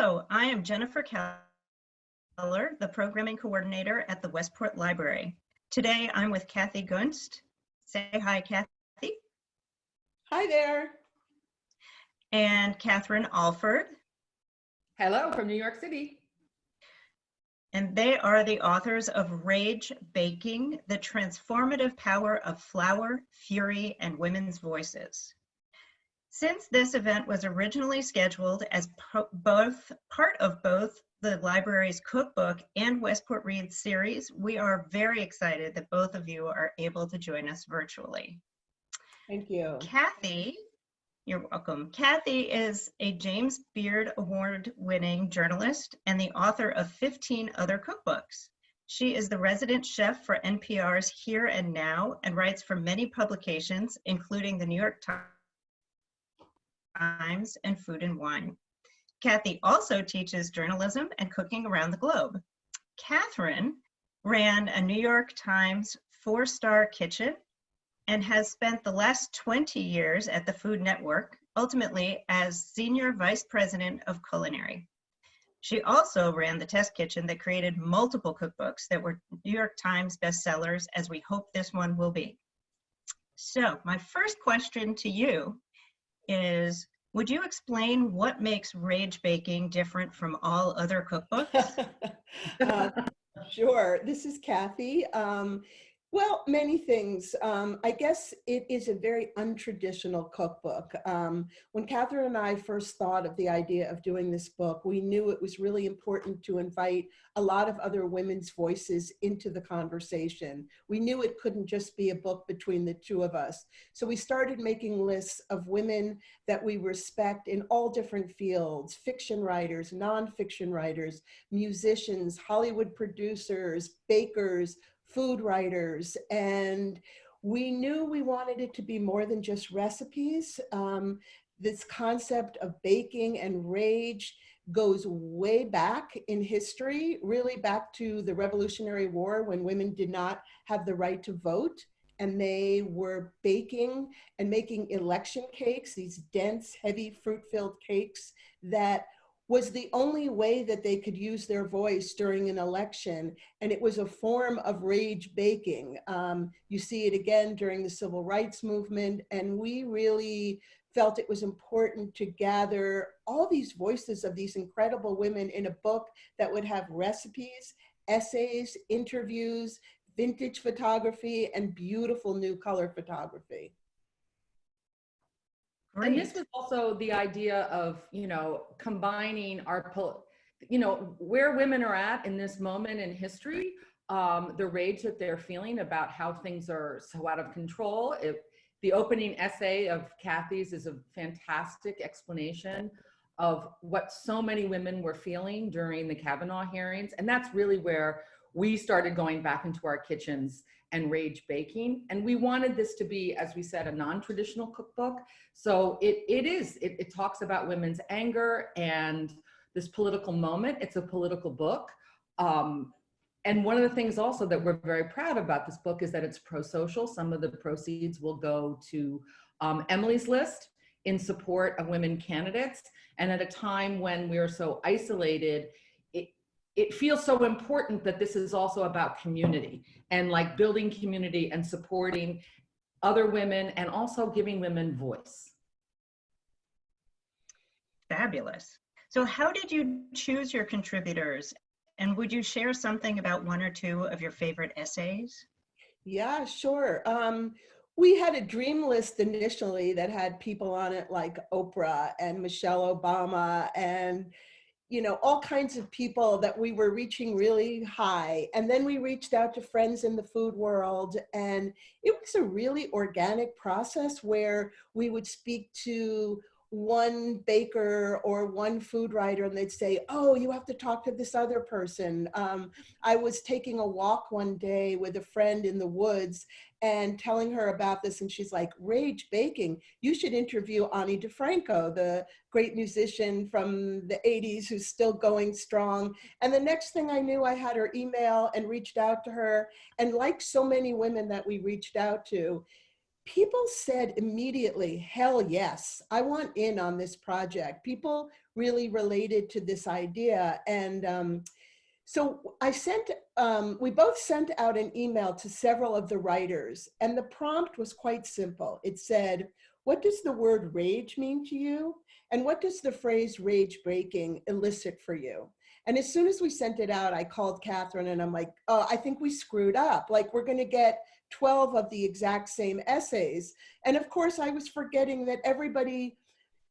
Hello, I am Jennifer Keller, the programming coordinator at the Westport Library. Today I'm with Kathy Gunst. Say hi, Kathy. Hi there. And Katherine Alford. Hello from New York City. And they are the authors of Rage Baking, the Transformative Power of Flour, Fury, and Women's Voices. Since this event was originally scheduled as part of both the library's cookbook and Westport Reads series, we are very excited that both of you are able to join us virtually. Thank you. Kathy, you're welcome. Kathy is a James Beard Award-winning journalist and the author of 15 other cookbooks. She is the resident chef for NPR's Here and Now and writes for many publications, including the New York Times and Food and Wine. Kathy also teaches journalism and cooking around the globe. Katherine ran a New York Times 4-star kitchen and has spent the last 20 years at the Food Network, ultimately as Senior Vice President of Culinary. She also ran the test kitchen that created multiple cookbooks that were New York Times bestsellers, as we hope this one will be. So my first question to you is, would you explain what makes Rage Baking different from all other cookbooks? Sure. This is Kathy. Well, many things. I guess it is a very untraditional cookbook. When Katherine and I first thought of the idea of doing this book, we knew it was really important to invite a lot of other women's voices into the conversation. We knew it couldn't just be a book between the two of us. So we started making lists of women that we respect in all different fields: fiction writers, nonfiction writers, musicians, Hollywood producers, bakers, food writers, and we knew we wanted it to be more than just recipes. This concept of baking and rage goes way back in history, really back to the Revolutionary War, when women did not have the right to vote, and they were baking and making election cakes, these dense, heavy, fruit-filled cakes that was the only way that they could use their voice during an election. And it was a form of rage baking. You see it again during the Civil Rights Movement. And we really felt it was important to gather all these voices of these incredible women in a book that would have recipes, essays, interviews, vintage photography, and beautiful new color photography. Great. And this was also the idea of, combining our, where women are at in this moment in history, the rage that they're feeling about how things are so out of control. The opening essay of Kathy's is a fantastic explanation of what so many women were feeling during the Kavanaugh hearings. And that's really where we started going back into our kitchens and rage baking. And we wanted this to be, as we said, a non-traditional cookbook. So it talks about women's anger and this political moment. It's a political book. And one of the things also that we're very proud about this book is that it's pro-social. Some of the proceeds will go to Emily's List in support of women candidates. And at a time when we're so isolated, it feels so important that this is also about community and like building community and supporting other women and also giving women voice. Fabulous. So how did you choose your contributors? And would you share something about one or two of your favorite essays? Yeah, sure. We had a dream list initially that had people on it like Oprah and Michelle Obama and all kinds of people that we were reaching really high. And then we reached out to friends in the food world, and it was a really organic process where we would speak to one baker or one food writer and they'd say, oh, you have to talk to this other person. I was taking a walk one day with a friend in the woods and telling her about this, and she's like, rage baking, you should interview Ani DeFranco, the great musician from the 80s who's still going strong. And the next thing I knew, I had her email and reached out to her. And like so many women that we reached out to, people said immediately, hell yes, I want in on this project. People really related to this idea. And so we both sent out an email to several of the writers, and the prompt was quite simple. It said, what does the word rage mean to you? And what does the phrase rage breaking elicit for you? And as soon as we sent it out, I called Katherine and I'm like, oh, I think we screwed up. Like, we're gonna get 12 of the exact same essays. And of course, I was forgetting that everybody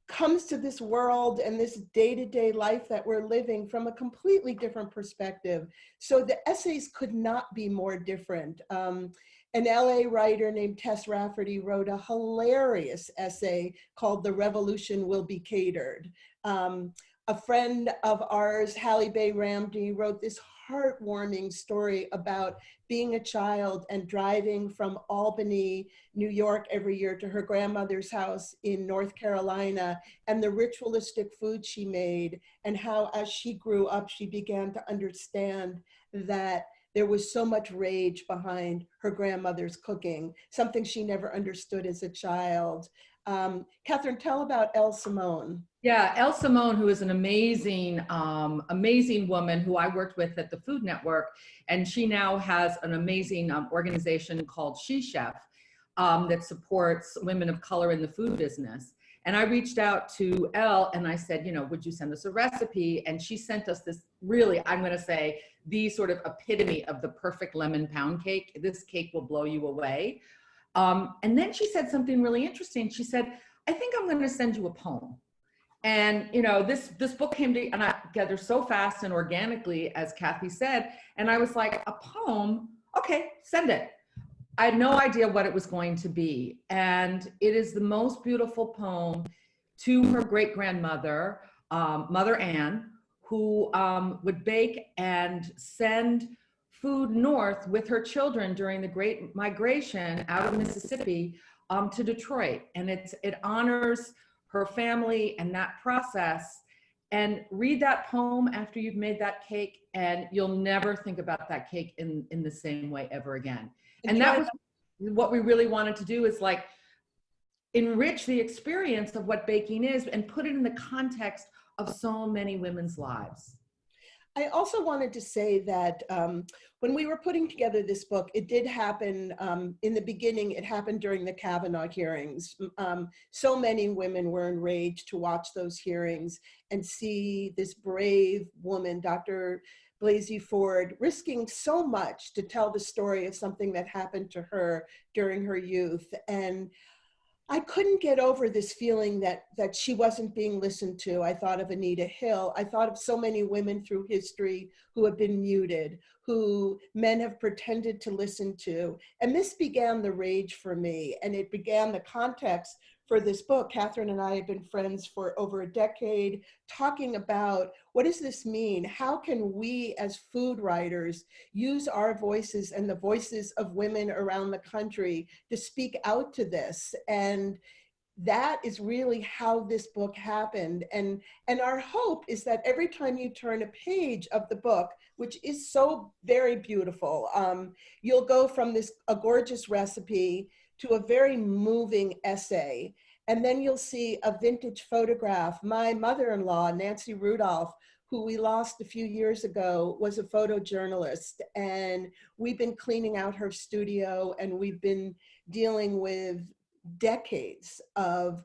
comes to this world and this day-to-day life that we're living from a completely different perspective. So the essays could not be more different. An LA writer named Tess Rafferty wrote a hilarious essay called The Revolution Will Be Catered. A friend of ours, Halle Bay Ramsey, wrote this heartwarming story about being a child and driving from Albany, New York every year to her grandmother's house in North Carolina, and the ritualistic food she made, and how as she grew up, she began to understand that there was so much rage behind her grandmother's cooking, something she never understood as a child. Katherine, tell about Elle Simone. Yeah, Elle Simone, who is an amazing, amazing woman who I worked with at the Food Network, and she now has an amazing organization called She Chef that supports women of color in the food business. And I reached out to Elle and I said, you know, would you send us a recipe? And she sent us this really, I'm going to say, the sort of epitome of the perfect lemon pound cake. This cake will blow you away. And then she said something really interesting. She said, I think I'm going to send you a poem. And, you know, this book came together so fast and organically, as Kathy said. And I was like, a poem? Okay, send it. I had no idea what it was going to be. And it is the most beautiful poem to her great-grandmother, Mother Ann, who would bake and send food north with her children during the Great Migration out of Mississippi to Detroit. And it honors her family and that process. And read that poem after you've made that cake, and you'll never think about that cake in the same way ever again. And that was what we really wanted to do, is like enrich the experience of what baking is and put it in the context of so many women's lives. I also wanted to say that when we were putting together this book, it did happen in the beginning. It happened during the Kavanaugh hearings. So many women were enraged to watch those hearings and see this brave woman, Dr. Blasey Ford, risking so much to tell the story of something that happened to her during her youth. And I couldn't get over this feeling that she wasn't being listened to. I thought of Anita Hill. I thought of so many women through history who have been muted, who men have pretended to listen to. And this began the rage for me, and it began the context for this book. Katherine and I have been friends for over a decade, talking about what does this mean? How can we as food writers use our voices and the voices of women around the country to speak out to this? And that is really how this book happened. And our hope is that every time you turn a page of the book, which is so very beautiful, you'll go from a gorgeous recipe to a very moving essay. And then you'll see a vintage photograph. My mother-in-law, Nancy Rudolph, who we lost a few years ago, was a photojournalist. And we've been cleaning out her studio, and we've been dealing with decades of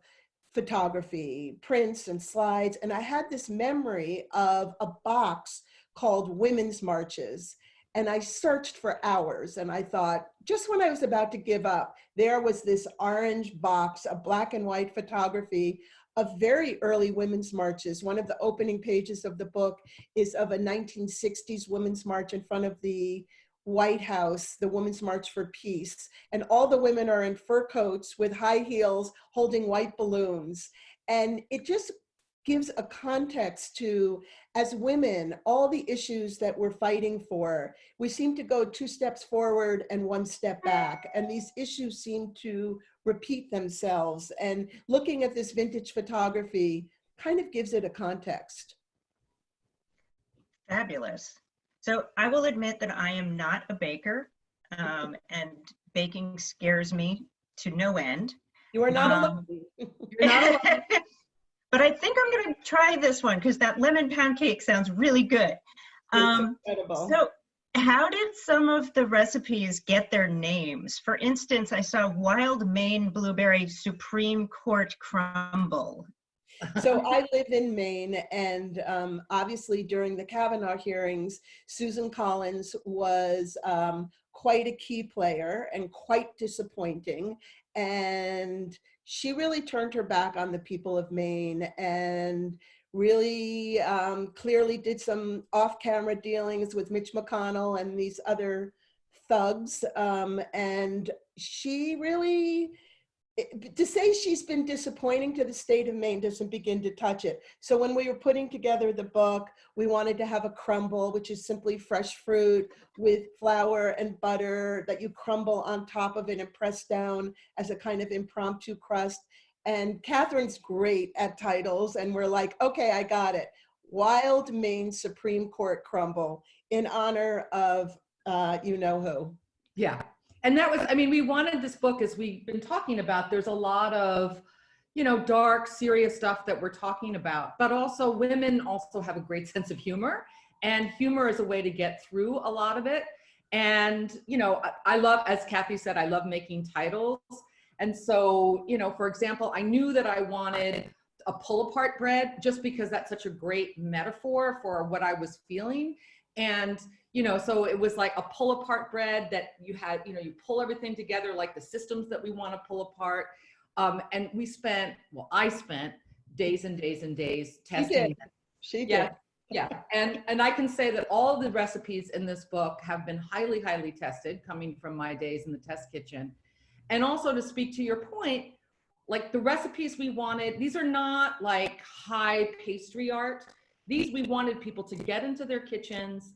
photography, prints and slides. And I had this memory of a box called Women's Marches. And I searched for hours, and I thought, just when I was about to give up, there was this orange box of black and white photography of very early women's marches. One of the opening pages of the book is of a 1960s women's march in front of the White House, the Women's March for Peace. And all the women are in fur coats with high heels holding white balloons. And it just gives a context to, as women, all the issues that we're fighting for. We seem to go 2 steps forward and 1 step back, and these issues seem to repeat themselves. And looking at this vintage photography kind of gives it a context. Fabulous. So I will admit that I am not a baker, and baking scares me to no end. You are not alone. You're not alone. but I think I'm going to try this one because that lemon pound cake sounds really good. It's incredible. So how did some of the recipes get their names? For instance, I saw Wild Maine Blueberry Supreme Court Crumble. So I live in Maine, and obviously during the Kavanaugh hearings, Susan Collins was quite a key player and quite disappointing. And she really turned her back on the people of Maine and really clearly did some off-camera dealings with Mitch McConnell and these other thugs. And she really, to say she's been disappointing to the state of Maine doesn't begin to touch it. So when we were putting together the book, we wanted to have a crumble, which is simply fresh fruit with flour and butter that you crumble on top of it and press down as a kind of impromptu crust. And Katherine's great at titles, and we're like, okay, I got it. Wild Maine Supreme Court Crumble in honor of you know who. Yeah. And that was, I mean, we wanted this book, as we've been talking about, there's a lot of, you know, dark, serious stuff that we're talking about, but also women also have a great sense of humor, and humor is a way to get through a lot of it. And, you know, I love, as Kathy said, I love making titles. And so, you know, for example, I knew that I wanted a pull apart bread just because that's such a great metaphor for what I was feeling. And, you know, so it was like a pull apart bread that you had, you know, you pull everything together, like the systems that we want to pull apart. And we spent, well, I spent days and days and days testing. She did. Yeah. Yeah. And I can say that all of the recipes in this book have been highly, highly tested, coming from my days in the test kitchen. And also, to speak to your point, like the recipes we wanted, these are not like high pastry art. These, we wanted people to get into their kitchens,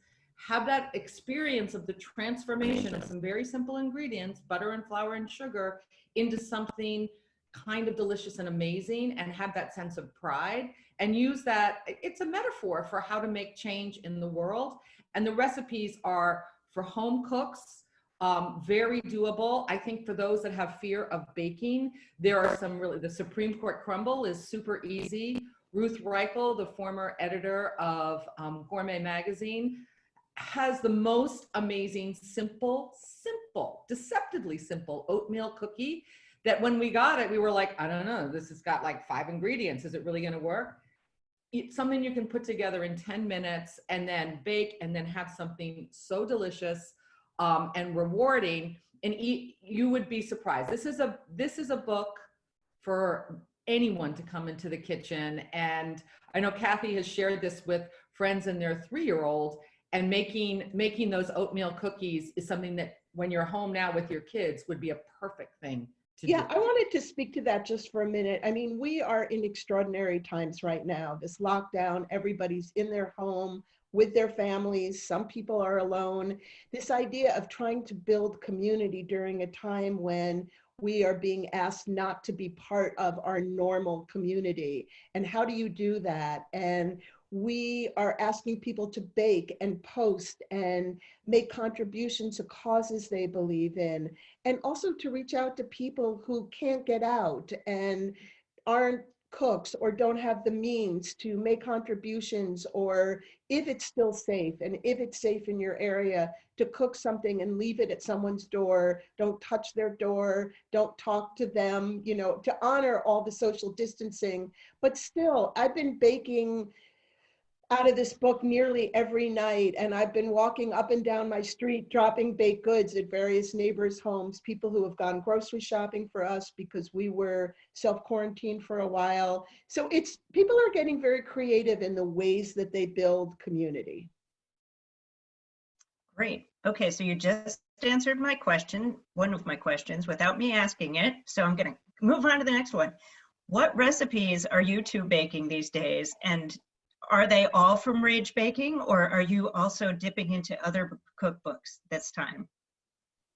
have that experience of the transformation of some very simple ingredients, butter and flour and sugar, into something kind of delicious and amazing, and have that sense of pride, and use that. It's a metaphor for how to make change in the world. And the recipes are for home cooks, very doable. I think for those that have fear of baking, there are some really, the Supreme Court Crumble is super easy. Ruth Reichel, the former editor of Gourmet Magazine, has the most amazing, simple, deceptively simple oatmeal cookie that when we got it, we were like, I don't know, this has got like 5 ingredients. Is it really gonna work? It's something you can put together in 10 minutes and then bake and then have something so delicious and rewarding, and eat. You would be surprised. This is a book for anyone to come into the kitchen. And I know Kathy has shared this with friends and their 3-year-old, and making those oatmeal cookies is something that when you're home now with your kids would be a perfect thing to do. Yeah, I wanted to speak to that just for a minute. I mean, we are in extraordinary times right now. This lockdown, everybody's in their home with their families. Some people are alone. This idea of trying to build community during a time when we are being asked not to be part of our normal community. And how do you do that? And we are asking people to bake and post and make contributions to causes they believe in, and also to reach out to people who can't get out and aren't cooks or don't have the means to make contributions, or if it's still safe, and if it's safe in your area, to cook something and leave it at someone's door. Don't touch their door, don't talk to them, you know, to honor all the social distancing. But still, I've been baking out of this book nearly every night, and I've been walking up and down my street dropping baked goods at various neighbors' homes, people who have gone grocery shopping for us because we were self-quarantined for a while. So it's, people are getting very creative in the ways that they build community. Great. Okay, so you just answered my question, one of my questions, without me asking it. So I'm going to move on to the next one. What recipes are you two baking these days? And are they all from Rage Baking, or are you also dipping into other cookbooks this time?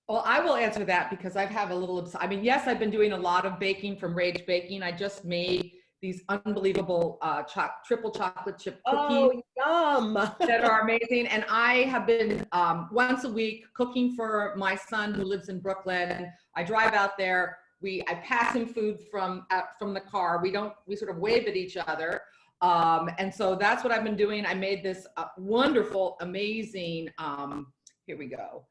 Well, I will answer that because I've had a little, I mean, yes, I've been doing a lot of baking from Rage Baking. I just made these unbelievable triple chocolate chip cookies. Oh, yum. That are amazing. And I have been once a week cooking for my son who lives in Brooklyn. I drive out there. I pass him food from the car. We sort of wave at each other. And so that's what I've been doing. I made this wonderful, amazing, here we go,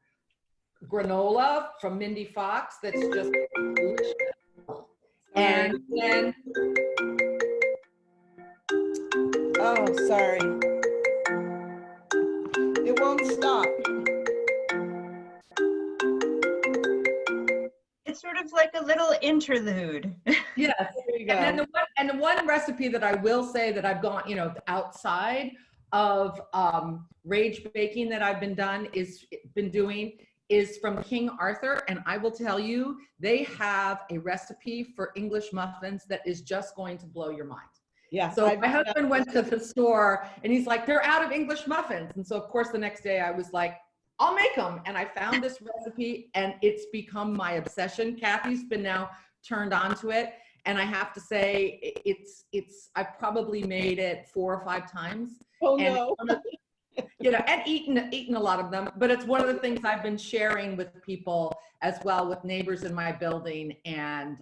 granola from Mindy Fox that's just delicious. And then, oh, sorry. It won't stop. It's sort of like a little interlude. yes, There you go. And the one recipe that I will say that I've gone, you know, outside of rage baking that I've been doing is from King Arthur. And I will tell you, they have a recipe for English muffins that is just going to blow your mind. Yeah. So my husband went to the store and he's like, they're out of English muffins. And so of course the next day I was like, I'll make them. And I found this recipe and it's become my obsession. Kathy's been now turned on to it. And I have to say, I've probably made it 4 or 5 times. Oh, and no. you know, and eaten a lot of them, but it's one of the things I've been sharing with people as well, with neighbors in my building. And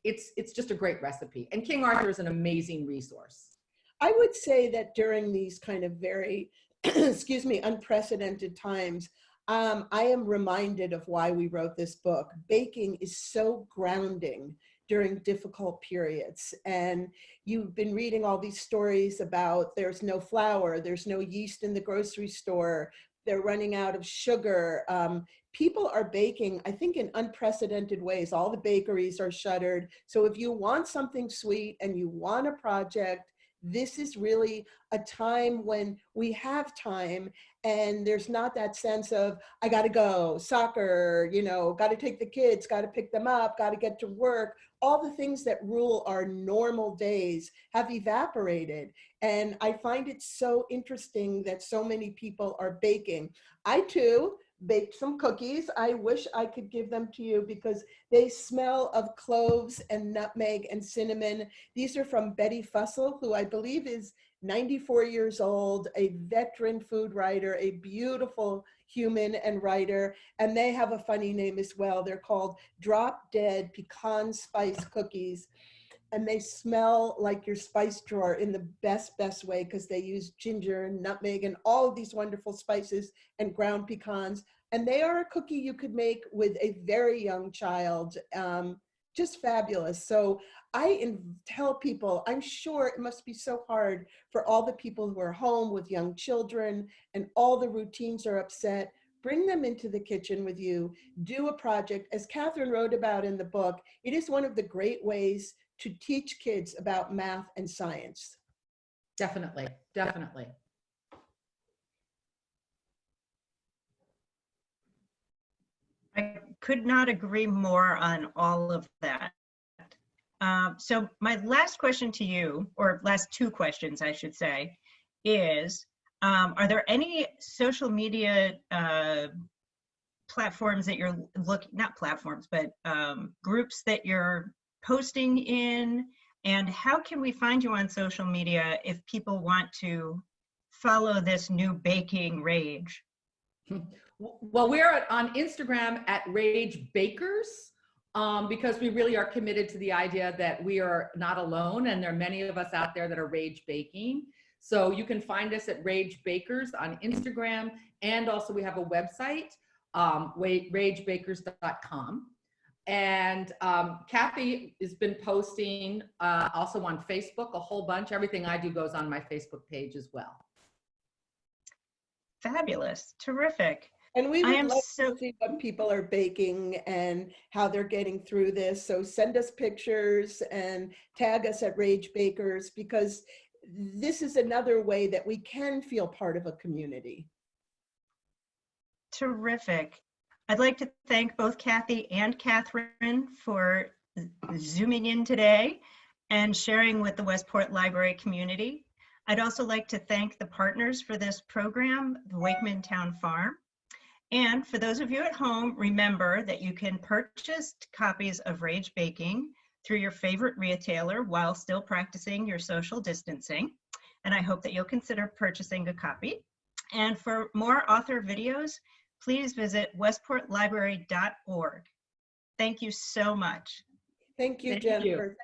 it's just a great recipe. And King Arthur is an amazing resource. I would say that during these kind of very, excuse me, unprecedented times, I am reminded of why we wrote this book. Baking is so grounding during difficult periods. And you've been reading all these stories about there's no flour, there's no yeast in the grocery store, they're running out of sugar. People are baking, I think, in unprecedented ways. All the bakeries are shuttered. So if you want something sweet and you want a project, this is really a time when we have time and there's not that sense of, I gotta go, soccer, you know, gotta take the kids, gotta pick them up, gotta get to work. All the things that rule our normal days have evaporated. And I find it so interesting that so many people are baking. I too baked some cookies. I wish I could give them to you because they smell of cloves and nutmeg and cinnamon. These are from Betty Fussell, who I believe is 94 years old, a veteran food writer, a beautiful human and writer. And they have a funny name as well. They're called Drop Dead Pecan Spice Cookies. And they smell like your spice drawer in the best way because they use ginger and nutmeg and all of these wonderful spices and ground pecans. And they are a cookie you could make with a very young child, just fabulous. So I tell people, I'm sure it must be so hard for all the people who are home with young children and all the routines are upset. Bring them into the kitchen with you, do a project. As Katherine wrote about in the book, it is one of the great ways to teach kids about math and science. Definitely, definitely. I could not agree more on all of that. So my last question to you, or last 2 questions, I should say, is, are there any social media platforms that you're not platforms, but groups that you're posting in? And how can we find you on social media if people want to follow this new baking rage? Well, we're on Instagram at Rage Bakers because we really are committed to the idea that we are not alone and there are many of us out there that are rage baking. So you can find us at Rage Bakers on Instagram, and also we have a website, ragebakers.com. And Kathy has been posting also on Facebook a whole bunch. Everything I do goes on my Facebook page as well. Fabulous, terrific. And we would love to see what people are baking and how they're getting through this. So send us pictures and tag us at Rage Bakers, because this is another way that we can feel part of a community. Terrific. I'd like to thank both Kathy and Katherine for Zooming in today and sharing with the Westport Library community. I'd also like to thank the partners for this program, the Wakeman Town Farm. And for those of you at home, remember that you can purchase copies of Rage Baking through your favorite retailer while still practicing your social distancing. And I hope that you'll consider purchasing a copy. And for more author videos, please visit westportlibrary.org. Thank you so much. Thank you, Thank you. Jennifer.